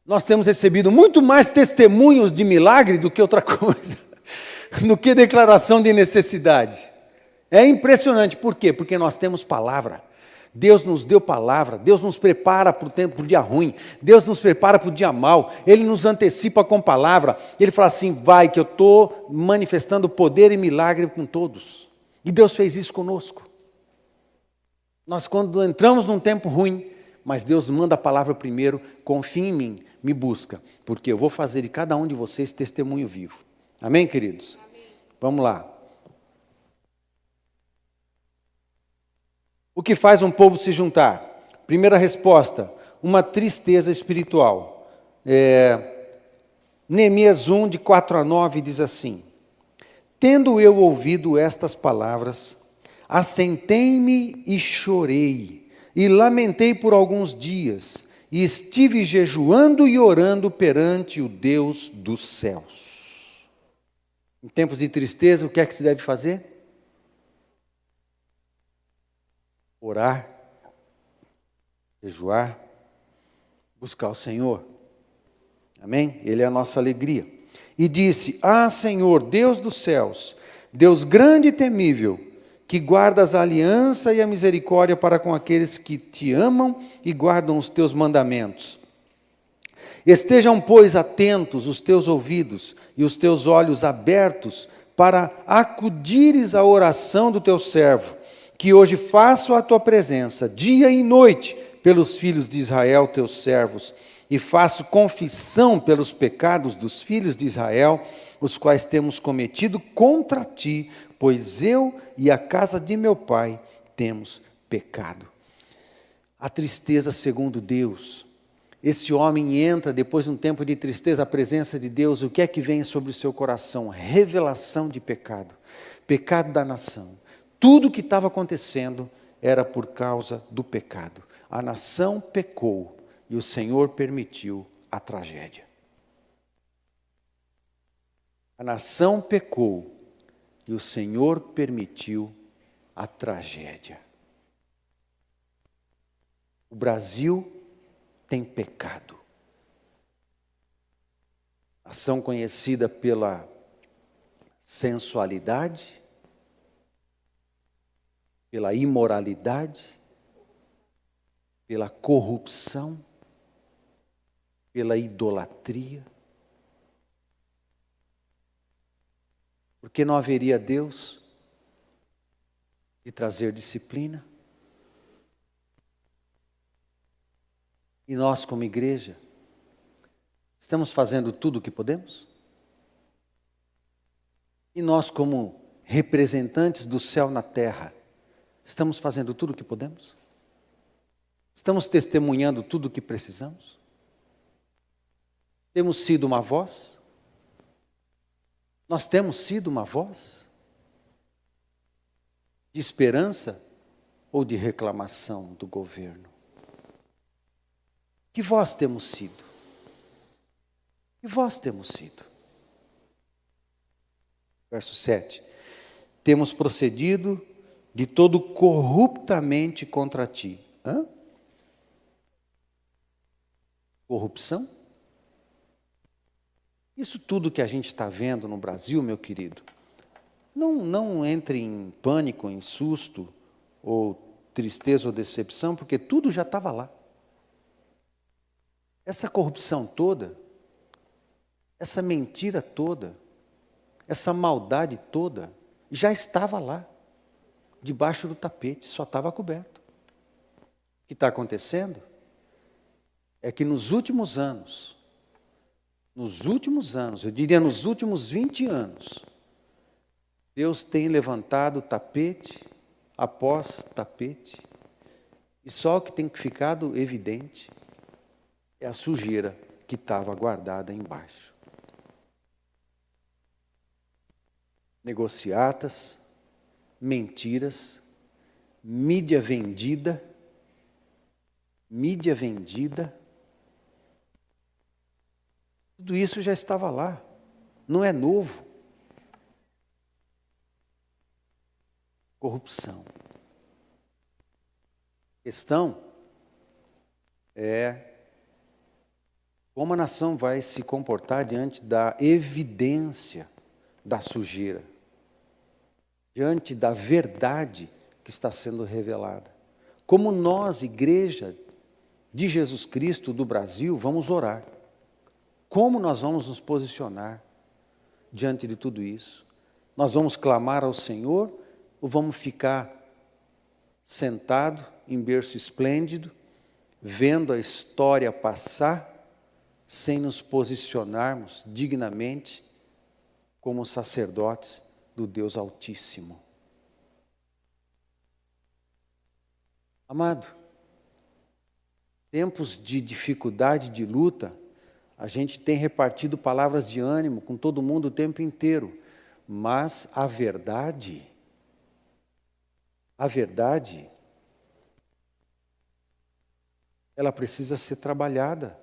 nós temos recebido muito mais testemunhos de milagre do que outra coisa. Do que declaração de necessidade. É impressionante, por quê? Porque nós temos palavra, Deus nos deu palavra, Deus nos prepara para o dia ruim, Deus nos prepara para o dia mau, Ele nos antecipa com palavra, Ele fala assim, vai que eu estou manifestando poder e milagre com todos, e Deus fez isso conosco. Nós quando entramos num tempo ruim, mas Deus manda a palavra primeiro, confia em mim, me busca, porque eu vou fazer de cada um de vocês testemunho vivo. Amém, queridos? Amém. Vamos lá. O que faz um povo se juntar? Primeira resposta, uma tristeza espiritual. Neemias 1, de 4 a 9, diz assim, tendo eu ouvido estas palavras, assentei-me e chorei, e lamentei por alguns dias, e estive jejuando e orando perante o Deus dos céus. Em tempos de tristeza, o que é que se deve fazer? Orar, jejuar, buscar o Senhor. Amém? Ele é a nossa alegria. E disse, Senhor, Deus dos céus, Deus grande e temível, que guardas a aliança e a misericórdia para com aqueles que te amam e guardam os teus mandamentos. Estejam, pois, atentos os teus ouvidos e os teus olhos abertos para acudires à oração do teu servo, que hoje faço a tua presença, dia e noite, pelos filhos de Israel, teus servos, e faço confissão pelos pecados dos filhos de Israel, os quais temos cometido contra ti, pois eu e a casa de meu pai temos pecado. A tristeza segundo Deus. Esse homem entra, depois de um tempo de tristeza, a presença de Deus, o que é que vem sobre o seu coração? Revelação de pecado, pecado da nação. Tudo o que estava acontecendo era por causa do pecado. A nação pecou e o Senhor permitiu a tragédia. A nação pecou e o Senhor permitiu a tragédia. O Brasil tem pecado. Nação conhecida pela sensualidade, pela imoralidade, pela corrupção, pela idolatria. Porque não haveria Deus de trazer disciplina? E nós, como igreja, estamos fazendo tudo o que podemos? E nós, como representantes do céu na terra, estamos fazendo tudo o que podemos? Estamos testemunhando tudo o que precisamos? Temos sido uma voz? Nós temos sido uma voz de esperança ou de reclamação do governo? Que voz temos sido? Que voz temos sido? Verso 7. Temos procedido de todo corruptamente contra ti. Hã? Corrupção? Isso tudo que a gente está vendo no Brasil, meu querido, não entre em pânico, em susto, ou tristeza ou decepção, porque tudo já estava lá. Essa corrupção toda, essa mentira toda, essa maldade toda, já estava lá, debaixo do tapete, só estava coberto. O que está acontecendo é que nos últimos anos, eu diria nos últimos 20 anos, Deus tem levantado tapete após tapete, e só o que tem ficado evidente é a sujeira que estava guardada embaixo. Negociatas, mentiras, mídia vendida, tudo isso já estava lá, não é novo. Corrupção. A questão é como a nação vai se comportar diante da evidência da sujeira, diante da verdade que está sendo revelada. Como nós, igreja de Jesus Cristo do Brasil, vamos orar. Como nós vamos nos posicionar diante de tudo isso? Nós vamos clamar ao Senhor ou vamos ficar sentado em berço esplêndido, vendo a história passar, sem nos posicionarmos dignamente como sacerdotes do Deus Altíssimo? Amado, tempos de dificuldade, de luta, a gente tem repartido palavras de ânimo com todo mundo o tempo inteiro, mas a verdade, ela precisa ser trabalhada.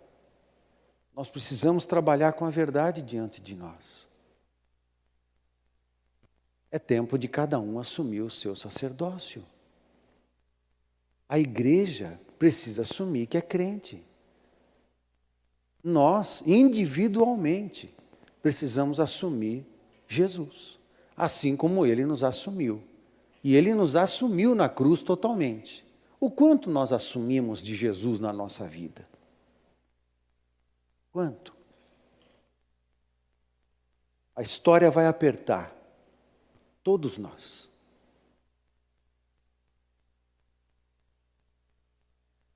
Nós precisamos trabalhar com a verdade diante de nós. É tempo de cada um assumir o seu sacerdócio. A igreja precisa assumir que é crente. Nós, individualmente, precisamos assumir Jesus, assim como Ele nos assumiu. E Ele nos assumiu na cruz totalmente. O quanto nós assumimos de Jesus na nossa vida? Quanto? A história vai apertar todos nós.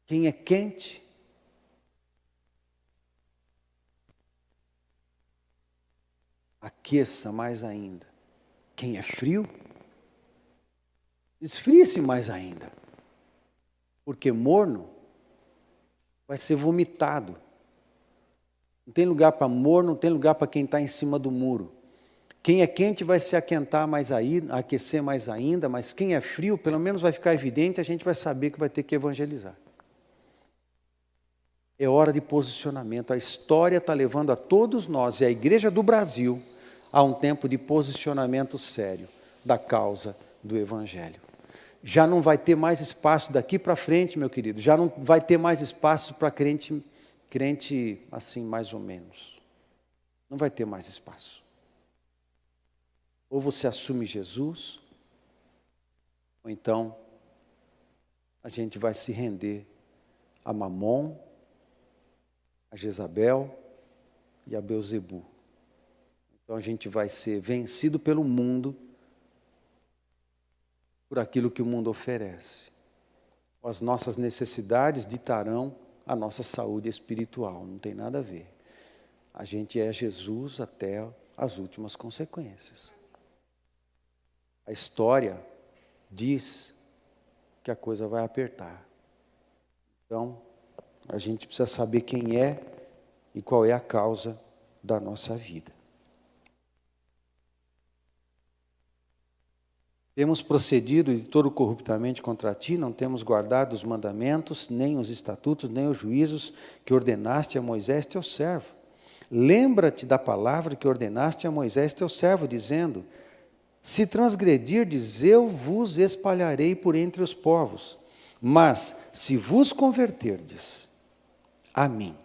Quem é quente, aqueça mais ainda. Quem é frio, esfrie-se mais ainda. Porque morno vai ser vomitado. Não tem lugar para morno, não tem lugar para quem está em cima do muro. Quem é quente vai se aquentar mais ainda, aquecer mais ainda, mas quem é frio, pelo menos vai ficar evidente, a gente vai saber que vai ter que evangelizar. É hora de posicionamento. A história está levando a todos nós, e a Igreja do Brasil, a um tempo de posicionamento sério da causa do Evangelho. Já não vai ter mais espaço daqui para frente, meu querido, já não vai ter mais espaço para crente assim, mais ou menos. Não vai ter mais espaço. Ou você assume Jesus, ou então a gente vai se render a Mamon, a Jezabel e a Belzebu. Então a gente vai ser vencido pelo mundo, por aquilo que o mundo oferece. As nossas necessidades ditarão a nossa saúde espiritual, não tem nada a ver. A gente é Jesus até as últimas consequências. A história diz que a coisa vai apertar. Então, a gente precisa saber quem é e qual é a causa da nossa vida. Temos procedido de todo corruptamente contra ti, não temos guardado os mandamentos, nem os estatutos, nem os juízos que ordenaste a Moisés teu servo. Lembra-te da palavra que ordenaste a Moisés teu servo, dizendo: se transgredirdes, eu vos espalharei por entre os povos. Mas se vos converterdes a mim,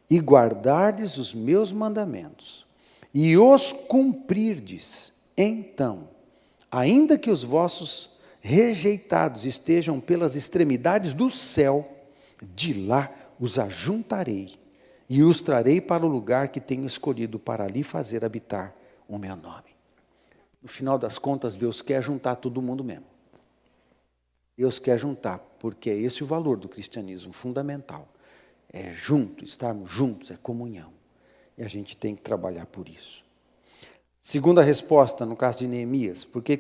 e guardardes os meus mandamentos, e os cumprirdes, então, ainda que os vossos rejeitados estejam pelas extremidades do céu, de lá os ajuntarei, e os trarei para o lugar que tenho escolhido para ali fazer habitar o meu nome. No final das contas, Deus quer juntar todo mundo mesmo. Deus quer juntar, porque é esse o valor do cristianismo, fundamental. É junto, estarmos juntos, é comunhão. E a gente tem que trabalhar por isso. Segunda resposta, no caso de Neemias, por que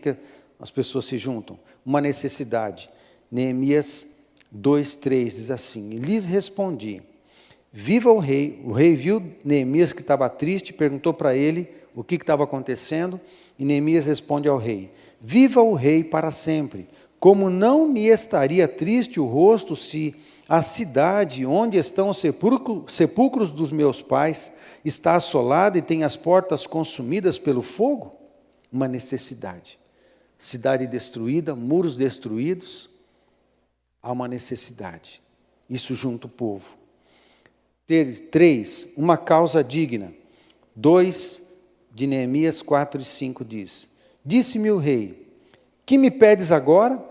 as pessoas se juntam? Uma necessidade. Neemias 2:3 diz assim: e lhes respondi: viva o rei viu Neemias que estava triste, perguntou para ele o que estava acontecendo, e Neemias responde ao rei: viva o rei para sempre, como não me estaria triste o rosto se a cidade onde estão os sepulcros dos meus pais está assolada e tem as portas consumidas pelo fogo? Uma necessidade. Cidade destruída, muros destruídos, há uma necessidade. Isso junta o povo. 3, uma causa digna. 2 de Neemias 4:5 diz: disse-me o rei: que me pedes agora?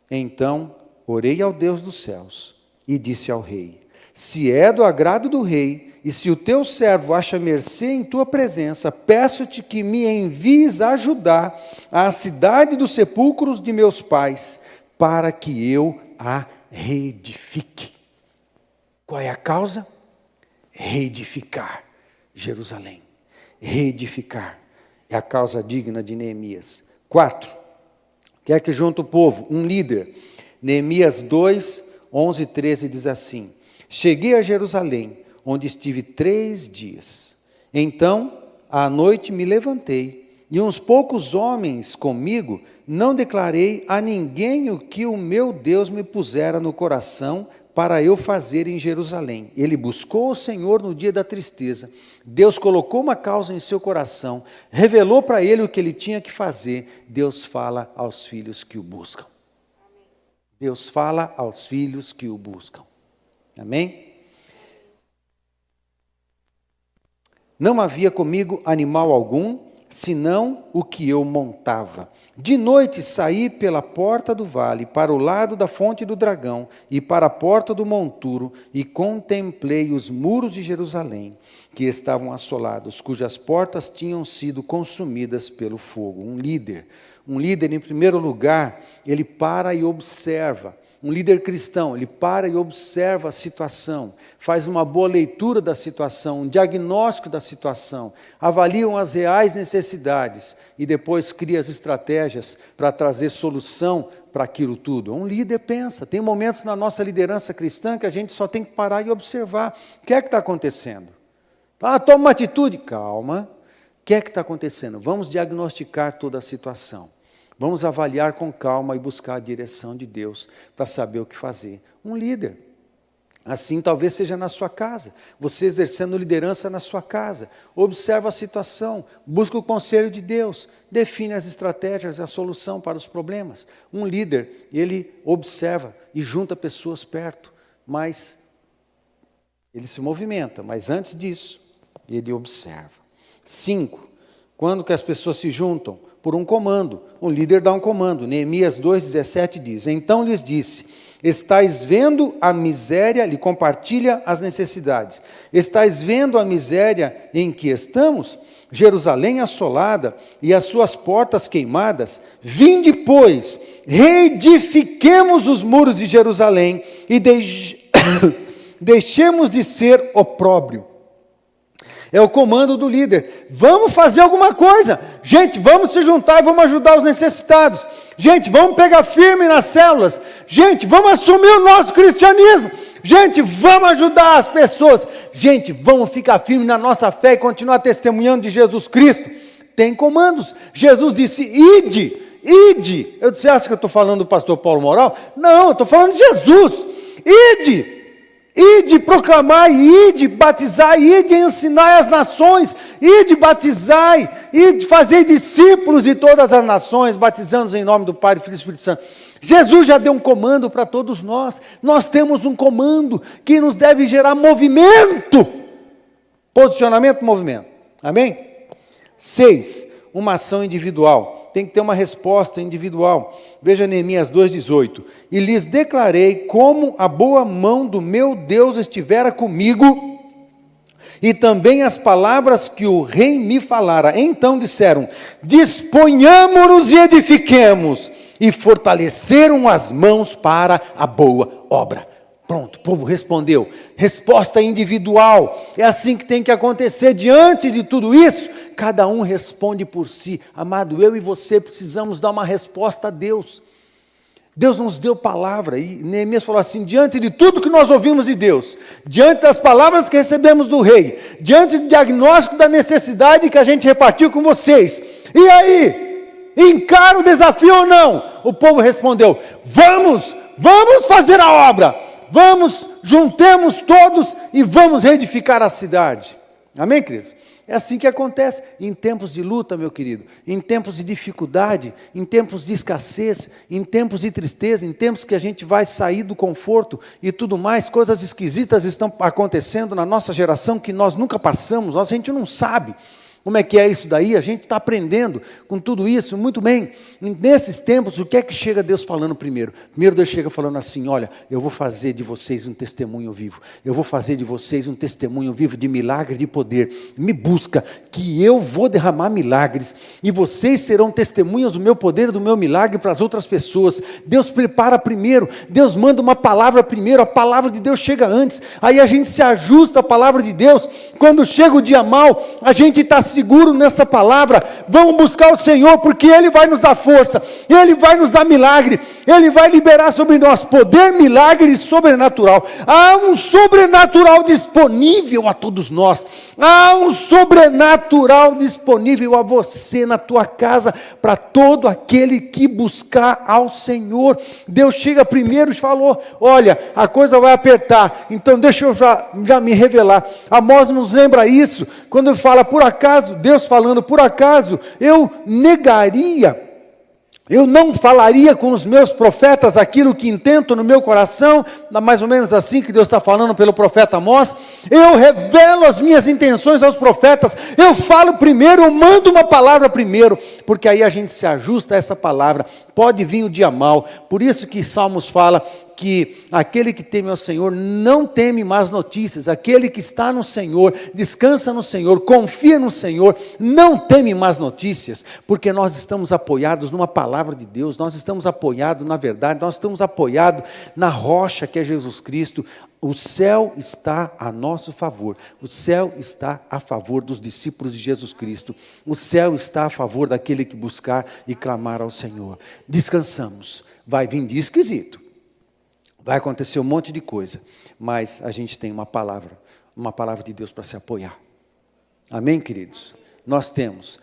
Então orei ao Deus dos céus e disse ao rei: se é do agrado do rei, e se o teu servo acha mercê em tua presença, peço-te que me envies ajudar a cidade dos sepulcros de meus pais, para que eu a reedifique. Qual é a causa? Reedificar Jerusalém. Reedificar é a causa digna de Neemias. 4, quer que junte o povo, um líder. Neemias 2:11-13 diz assim: cheguei a Jerusalém, onde estive 3 dias. Então, à noite me levantei, e uns poucos homens comigo, não declarei a ninguém o que o meu Deus me pusera no coração para eu fazer em Jerusalém. Ele buscou o Senhor no dia da tristeza. Deus colocou uma causa em seu coração, revelou para ele o que ele tinha que fazer. Deus fala aos filhos que o buscam. Deus fala aos filhos que o buscam. Amém? Não havia comigo animal algum, senão o que eu montava. De noite saí pela porta do vale, para o lado da fonte do dragão, e para a porta do monturo, e contemplei os muros de Jerusalém, que estavam assolados, cujas portas tinham sido consumidas pelo fogo. Um líder, em primeiro lugar, ele para e observa. Um líder cristão, ele para e observa a situação, faz uma boa leitura da situação, um diagnóstico da situação, avaliam as reais necessidades e depois cria as estratégias para trazer solução para aquilo tudo. Um líder pensa. Tem momentos na nossa liderança cristã que a gente só tem que parar e observar. O que é que está acontecendo? Toma uma atitude. Calma. O que é que está acontecendo? Vamos diagnosticar toda a situação. Vamos avaliar com calma e buscar a direção de Deus para saber o que fazer. Um líder. Assim talvez seja na sua casa, você exercendo liderança na sua casa. Observa a situação, busca o conselho de Deus, define as estratégias e a solução para os problemas. Um líder, ele observa e junta pessoas perto, mas ele se movimenta, mas antes disso, ele observa. 5, quando que as pessoas se juntam? Por um comando, um líder dá um comando. Neemias 2:17 diz: então lhes disse: estais vendo a miséria, lhe compartilha as necessidades. Estais vendo a miséria em que estamos? Jerusalém assolada e as suas portas queimadas. Vinde, pois, reedifiquemos os muros de Jerusalém e deixemos de ser opróbrio. É o comando do líder. Vamos fazer alguma coisa. Gente, vamos se juntar e vamos ajudar os necessitados. Gente, vamos pegar firme nas células. Gente, vamos assumir o nosso cristianismo. Gente, vamos ajudar as pessoas. Gente, vamos ficar firmes na nossa fé e continuar testemunhando de Jesus Cristo. Tem comandos. Jesus disse, ide, ide. Você acha que eu estou falando do pastor Paulo Moral? Não, eu estou falando de Jesus. Ide proclamar, ide batizar, ide ensinar as nações, ide batizar, ide fazer discípulos de todas as nações, batizando-os em nome do Pai, do Filho e do Espírito Santo. Jesus já deu um comando para todos nós. Nós temos um comando que nos deve gerar movimento. Posicionamento, movimento. Amém? 6, uma ação individual. Tem que ter uma resposta individual. Veja Neemias 2,18. E lhes declarei como a boa mão do meu Deus estivera comigo, e também as palavras que o rei me falara. Então disseram, disponhamos-nos e edifiquemos, e fortaleceram as mãos para a boa obra. Pronto, o povo respondeu. Resposta individual. É assim que tem que acontecer. Diante de tudo isso, cada um responde por si. Amado, eu e você precisamos dar uma resposta a Deus. Deus nos deu palavra, e Neemias falou assim, diante de tudo que nós ouvimos de Deus, diante das palavras que recebemos do rei, diante do diagnóstico da necessidade que a gente repartiu com vocês, e aí, encara o desafio ou não? O povo respondeu, vamos fazer a obra, vamos, juntemos todos e vamos reedificar a cidade. Amém, queridos? É assim que acontece em tempos de luta, meu querido, em tempos de dificuldade, em tempos de escassez, em tempos de tristeza, em tempos que a gente vai sair do conforto e tudo mais, coisas esquisitas estão acontecendo na nossa geração que nós nunca passamos, a gente não sabe. Como é que é isso daí? A gente está aprendendo com tudo isso, muito bem. Nesses tempos, o que é que chega Deus falando primeiro? Primeiro Deus chega falando assim, olha, eu vou fazer de vocês um testemunho vivo. Eu vou fazer de vocês um testemunho vivo de milagre, de poder. Me busca, que eu vou derramar milagres. E vocês serão testemunhas do meu poder e do meu milagre para as outras pessoas. Deus prepara primeiro. Deus manda uma palavra primeiro. A palavra de Deus chega antes. Aí a gente se ajusta à palavra de Deus. Quando chega o dia mau, a gente está seguro nessa palavra. Vamos buscar o Senhor, porque Ele vai nos dar força, Ele vai nos dar milagre, Ele vai liberar sobre nós poder, milagre e sobrenatural. Há um sobrenatural disponível a todos nós, há um sobrenatural disponível a você, na tua casa, para todo aquele que buscar ao Senhor. Deus chega primeiro e falou, olha, a coisa vai apertar, então deixa eu já me revelar. Amós nos lembra isso, quando ele fala, por acaso, Deus falando, por acaso eu negaria, eu não falaria com os meus profetas aquilo que intento no meu coração, mais ou menos assim que Deus está falando pelo profeta Amós. Eu revelo as minhas intenções aos profetas, eu falo primeiro, eu mando uma palavra primeiro, porque aí a gente se ajusta a essa palavra. Pode vir o dia mau, por isso que Salmos fala que aquele que teme ao Senhor não teme más notícias, aquele que está no Senhor, descansa no Senhor, confia no Senhor, não teme más notícias, porque nós estamos apoiados numa palavra de Deus, nós estamos apoiados na verdade, nós estamos apoiados na rocha que é Jesus Cristo. O céu está a nosso favor, o céu está a favor dos discípulos de Jesus Cristo, o céu está a favor daquele que buscar e clamar ao Senhor. Descansamos, vai vir dia esquisito, vai acontecer um monte de coisa, mas a gente tem uma palavra de Deus para se apoiar. Amém, queridos? Nós temos,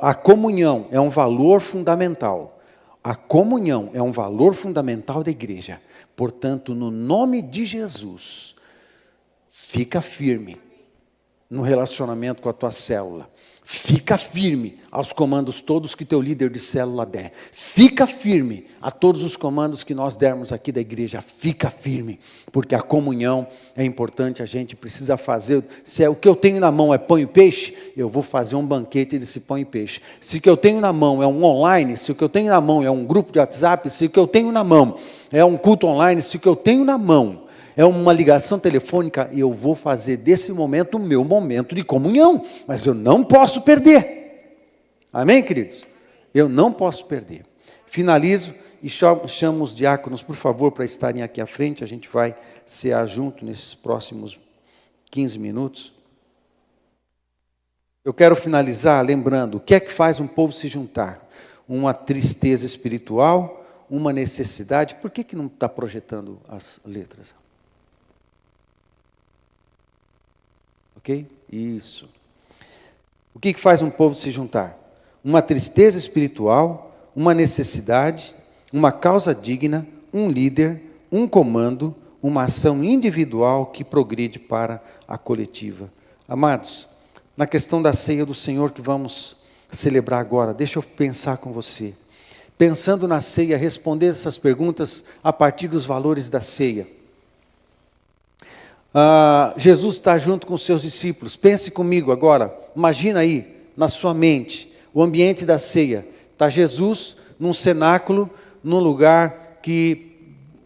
a comunhão é um valor fundamental, a comunhão é um valor fundamental da igreja. Portanto, no nome de Jesus, fica firme no relacionamento com a tua célula. Fica firme aos comandos todos que teu líder de célula der. Fica firme a todos os comandos que nós dermos aqui da igreja. Fica firme, porque a comunhão é importante, a gente precisa fazer. Se é o que eu tenho na mão é pão e peixe, eu vou fazer um banquete desse pão e peixe. Se o que eu tenho na mão é um online, se o que eu tenho na mão é um grupo de WhatsApp, se o que eu tenho na mão é um culto online, se o que eu tenho na mão é uma ligação telefônica, eu vou fazer desse momento o meu momento de comunhão, mas eu não posso perder. Amém, queridos? Eu não posso perder. Finalizo e chamo os diáconos, por favor, para estarem aqui à frente. A gente vai cear junto nesses próximos 15 minutos. Eu quero finalizar lembrando, o que é que faz um povo se juntar? Uma tristeza espiritual, uma necessidade. Por que não está projetando as letras? ok? Isso. O que faz um povo se juntar? Uma tristeza espiritual, uma necessidade, uma causa digna, um líder, um comando, uma ação individual que progride para a coletiva. Amados, na questão da ceia do Senhor que vamos celebrar agora, deixa eu pensar com você. Pensando na ceia, responder essas perguntas a partir dos valores da ceia. Jesus está junto com os seus discípulos. Pense comigo agora, imagina aí, na sua mente, o ambiente da ceia. Está Jesus num cenáculo, num lugar que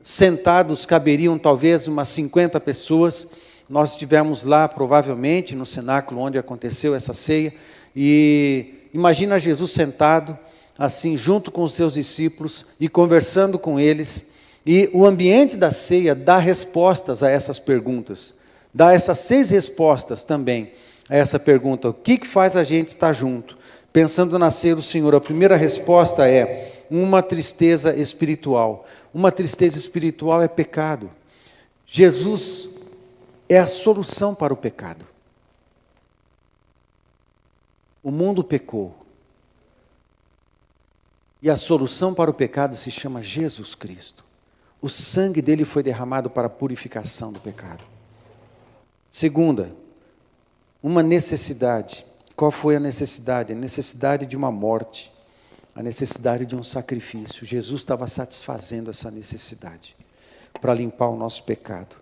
sentados caberiam talvez umas 50 pessoas. Nós estivemos lá, provavelmente, no cenáculo onde aconteceu essa ceia. E imagina Jesus sentado, assim, junto com os seus discípulos e conversando com eles. E o ambiente da ceia dá respostas a essas perguntas. Dá essas 6 respostas também a essa pergunta. O que faz a gente estar junto? Pensando na ceia do Senhor, a primeira resposta é uma tristeza espiritual. Uma tristeza espiritual é pecado. Jesus é a solução para o pecado. O mundo pecou. E a solução para o pecado se chama Jesus Cristo. O sangue dele foi derramado para a purificação do pecado. Segunda, uma necessidade. Qual foi a necessidade? A necessidade de uma morte. A necessidade de um sacrifício. Jesus estava satisfazendo essa necessidade para limpar o nosso pecado.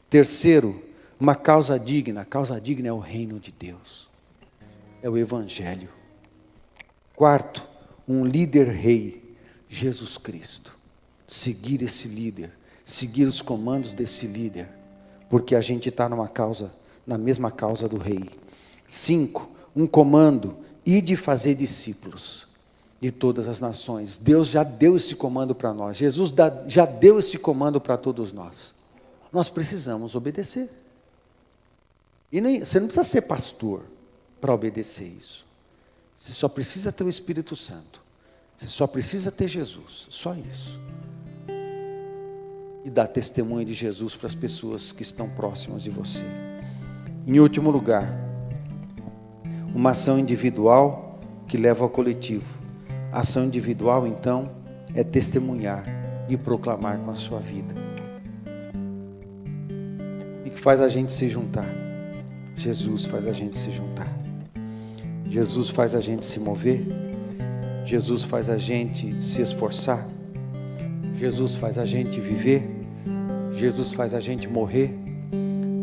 Terceiro, uma causa digna. A causa digna é o reino de Deus. É o Evangelho. Quarto, um líder rei, Jesus Cristo. Seguir esse líder, seguir os comandos desse líder, porque a gente está na mesma causa do rei. 5, um comando, e de fazer discípulos de todas as nações. Deus já deu esse comando para nós, Jesus já deu esse comando para todos nós. Nós precisamos obedecer. E você não precisa ser pastor para obedecer isso. Você só precisa ter o Espírito Santo. Você só precisa ter Jesus, só isso. E dar testemunho de Jesus para as pessoas que estão próximas de você. Em último lugar, uma ação individual que leva ao coletivo. A ação individual, então, é testemunhar e proclamar com a sua vida. E que faz a gente se juntar? Jesus faz a gente se juntar. Jesus faz a gente se mover. Jesus faz a gente se esforçar. Jesus faz a gente viver. Jesus faz a gente morrer.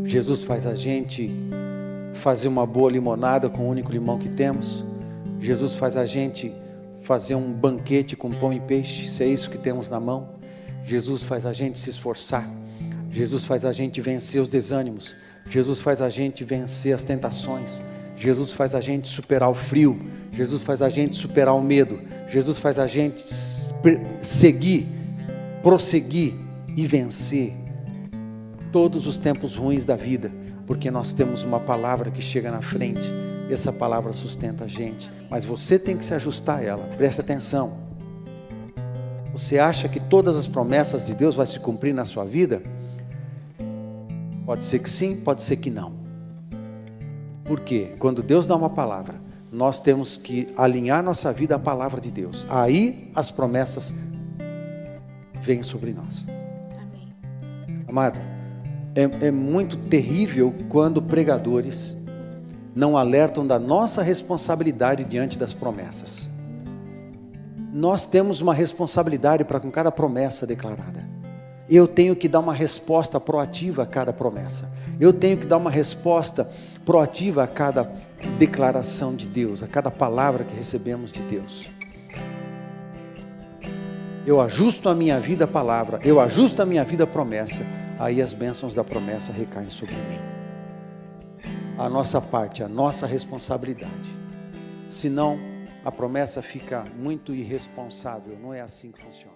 Jesus faz a gente fazer uma boa limonada com o único limão que temos. Jesus faz a gente fazer um banquete com pão e peixe, se é isso que temos na mão. Jesus faz a gente se esforçar. Jesus faz a gente vencer os desânimos. Jesus faz a gente vencer as tentações. Jesus faz a gente superar o frio. Jesus faz a gente superar o medo. Jesus faz a gente seguir, prosseguir e vencer todos os tempos ruins da vida, porque nós temos uma palavra que chega na frente, e essa palavra sustenta a gente, mas você tem que se ajustar a ela. Presta atenção. Você acha que todas as promessas de Deus vão se cumprir na sua vida? Pode ser que sim, pode ser que não. Por quê? Quando Deus dá uma palavra, nós temos que alinhar nossa vida à palavra de Deus. Aí as promessas vêm sobre nós. Amém. Amado, é muito terrível quando pregadores não alertam da nossa responsabilidade diante das promessas. Nós temos uma responsabilidade para com cada promessa declarada. Eu tenho que dar uma resposta proativa a cada promessa. Eu tenho que dar uma resposta proativa a cada declaração de Deus, a cada palavra que recebemos de Deus. Eu ajusto a minha vida à palavra, eu ajusto a minha vida à promessa, aí as bênçãos da promessa recaem sobre mim. A nossa parte, a nossa responsabilidade. Senão, a promessa fica muito irresponsável, não é assim que funciona.